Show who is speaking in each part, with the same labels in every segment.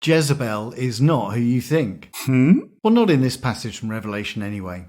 Speaker 1: Jezebel is not who you think. Well, not in this passage from Revelation anyway.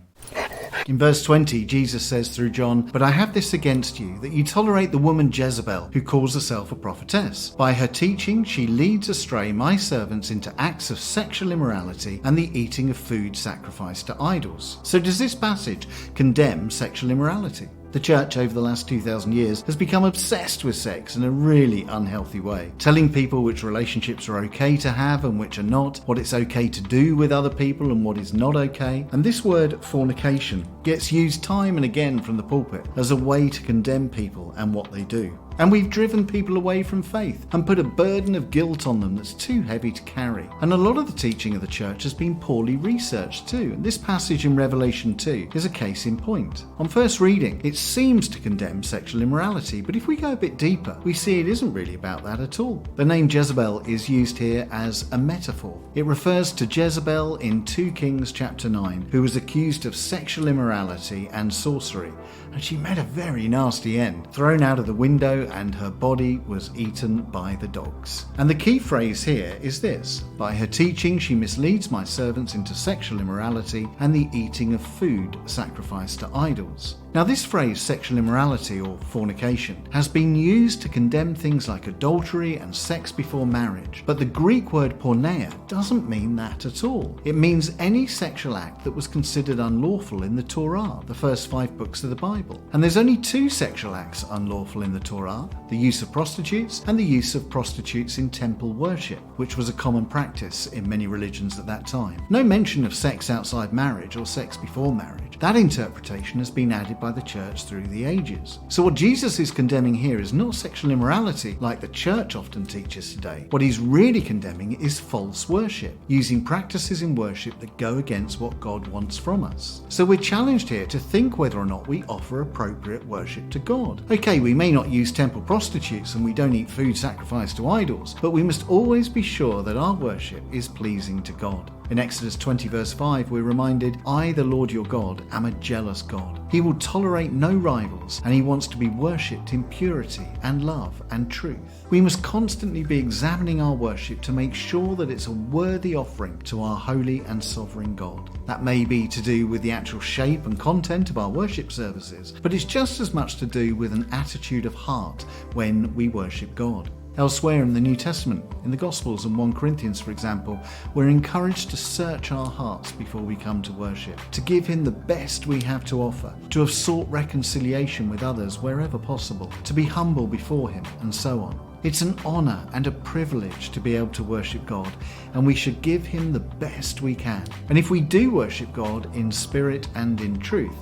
Speaker 1: In verse 20, Jesus says through John, "But I have this against you, that you tolerate the woman Jezebel, who calls herself a prophetess. By her teaching, she leads astray my servants into acts of sexual immorality and the eating of food sacrificed to idols." So does this passage condemn sexual immorality? The church over the last 2,000 years has become obsessed with sex in a really unhealthy way, telling people which relationships are okay to have and which are not, what it's okay to do with other people and what is not okay. And this word fornication gets used time and again from the pulpit as a way to condemn people and what they do. And we've driven people away from faith and put a burden of guilt on them that's too heavy to carry. And a lot of the teaching of the church has been poorly researched too. And this passage in Revelation 2 is a case in point. On first reading, it seems to condemn sexual immorality, but if we go a bit deeper, we see it isn't really about that at all. The name Jezebel is used here as a metaphor. It refers to Jezebel in 2 Kings chapter 9, who was accused of sexual immorality and sorcery. And she met a very nasty end, thrown out of the window, and her body was eaten by the dogs. And the key phrase here is this: "By her teaching she misleads my servants into sexual immorality and the eating of food sacrificed to idols." Now this phrase, sexual immorality or fornication, has been used to condemn things like adultery and sex before marriage. But the Greek word porneia doesn't mean that at all. It means any sexual act that was considered unlawful in the Torah, the first 5 books of the Bible. And there's only 2 sexual acts unlawful in the Torah: the use of prostitutes and the use of prostitutes in temple worship, which was a common practice in many religions at that time. No mention of sex outside marriage or sex before marriage. That interpretation has been added by the church through the ages. So what Jesus is condemning here is not sexual immorality like the church often teaches today. What he's really condemning is false worship, using practices in worship that go against what God wants from us. So we're challenged here to think whether or not we offer appropriate worship to God. Okay, we may not use temple prostitutes and we don't eat food sacrificed to idols, but we must always be sure that our worship is pleasing to God. In Exodus 20 verse 5, we're reminded, "I, the Lord your God, am a jealous God. He will tolerate no rivals, and he wants to be worshipped in purity and love and truth." We must constantly be examining our worship to make sure that it's a worthy offering to our holy and sovereign God. That may be to do with the actual shape and content of our worship services, but it's just as much to do with an attitude of heart when we worship God. Elsewhere in the New Testament, in the Gospels and 1 Corinthians for example, we're encouraged to search our hearts before we come to worship, to give him the best we have to offer, to have sought reconciliation with others wherever possible, to be humble before him, and so on. It's an honour and a privilege to be able to worship God, and we should give him the best we can. And if we do worship God in spirit and in truth,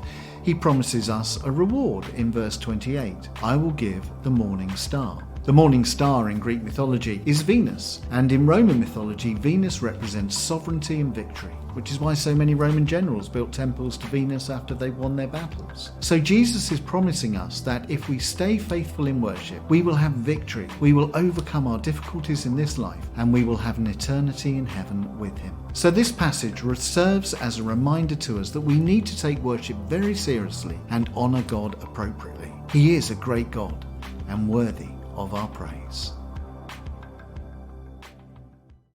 Speaker 1: he promises us a reward in verse 28, "I will give the morning star." The morning star in Greek mythology is Venus, and in Roman mythology, Venus represents sovereignty and victory, which is why so many Roman generals built temples to Venus after they won their battles. So Jesus is promising us that if we stay faithful in worship, we will have victory, we will overcome our difficulties in this life, and we will have an eternity in heaven with him. So this passage serves as a reminder to us that we need to take worship very seriously and honour God appropriately. He is a great God and worthy of our praise.